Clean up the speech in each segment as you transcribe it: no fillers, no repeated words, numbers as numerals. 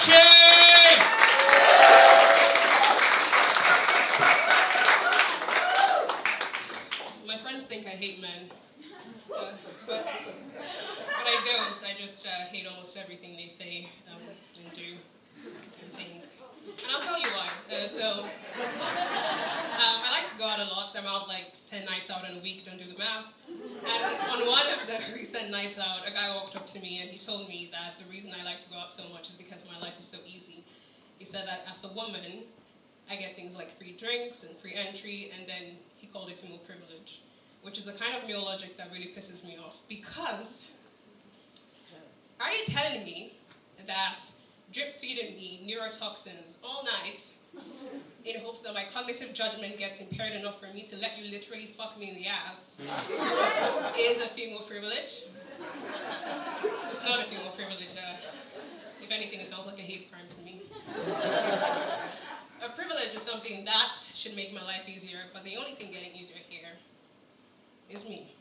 Akachi! My friends think I hate men, but I don't. I just hate almost everything they say and do and think. And I'll tell you why. I like to go out a lot. I'm out like 10 nights out in a week, don't do the math. And on one of the recent nights out, a guy walked up to me and he told me that the reason I like to go out so much is because my life is so easy. He said that as a woman, I get things like free drinks and free entry, and then he called it female privilege, which is the kind of male logic that really pisses me off. Because, are you telling me that drip feeding me neurotoxins all night in hopes that my cognitive judgment gets impaired enough for me to let you literally fuck me in the ass is a female privilege? It's not a female privilege. If anything, it sounds like a hate crime to me. A privilege is something that should make my life easier, but the only thing getting easier here is me.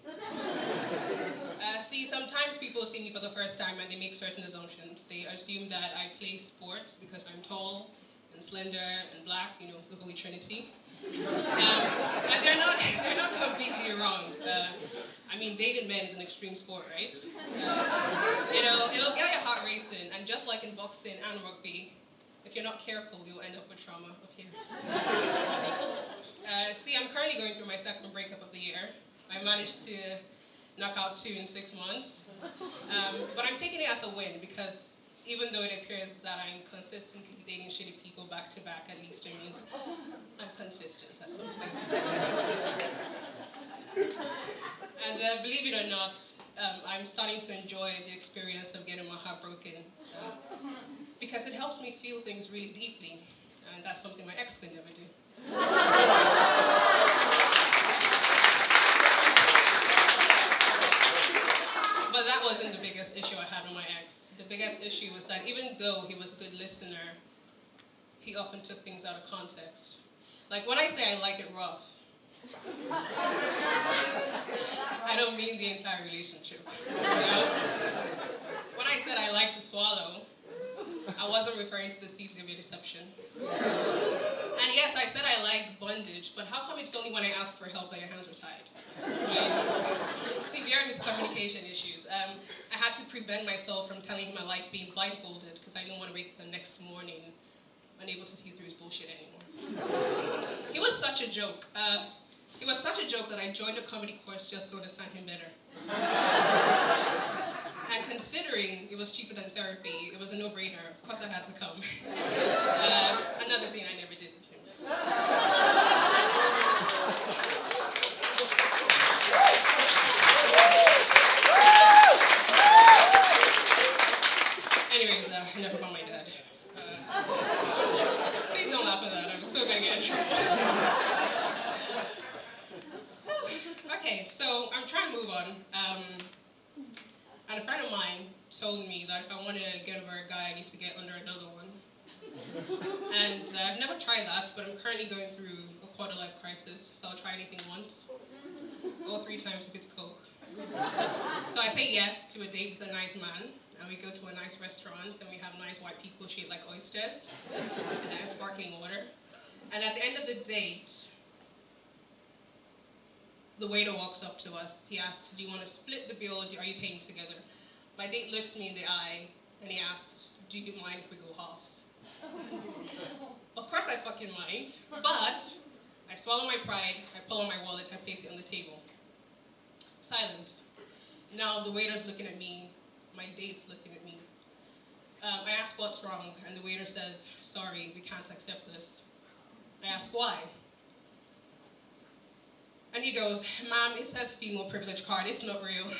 See, sometimes people see me for the first time and they make certain assumptions. They assume that I play sports because I'm tall and slender and black, you know, the Holy Trinity. And they're not completely wrong. I mean, dating men is an extreme sport, right? It'll get your heart racing, and just like in boxing and rugby, if you're not careful, you'll end up with trauma up here. See, I'm currently going through my second breakup of the year. I managed to knock out 2 in 6 months. But I'm taking it as a win because even though it appears that I'm consistently dating shitty people back to back, at least it means I'm consistent at something. And believe it or not, I'm starting to enjoy the experience of getting my heart broken because it helps me feel things really deeply, and that's something my ex could never do. But that wasn't the biggest issue I had with my ex. The biggest issue was that even though he was a good listener, he often took things out of context. Like when I say I like it rough, I don't mean the entire relationship. You know? When I said I like to swallow, I wasn't referring to the seeds of your deception. And yes, I said I like bondage, but how come it's only when I ask for help that your hands were tied? Right? Severe miscommunication issues. I had to prevent myself from telling him I liked being blindfolded because I didn't want to wake up the next morning unable to see through his bullshit anymore. He was such a joke. It was such a joke that I joined a comedy course just to understand him better. And considering it was cheaper than therapy, it was a no-brainer. Of course I had to come. Another thing I never did with him. Anyways, enough about my dad. Please don't laugh at that. I'm so gonna get in trouble. Okay, so I'm trying to move on. And a friend of mine told me that if I want to get over a guy, I need to get under another one. And I've never tried that, but I'm currently going through a quarter-life crisis, so I'll try anything once, or 3 times if it's Coke. So I say yes to a date with a nice man, and we go to a nice restaurant, and we have nice white people shaped like oysters, and nice sparkling water. And at the end of the date, the waiter walks up to us. He asks, do you want to split the bill, or are you paying together? My date looks me in the eye, and he asks, do you mind if we go halves? Of course I fucking mind, but I swallow my pride, I pull out my wallet, I place it on the table. Silence. Now the waiter's looking at me, my date's looking at me. I ask what's wrong, and the waiter says, sorry, we can't accept this. I ask why. And he goes, ma'am, it says female privilege card, it's not real.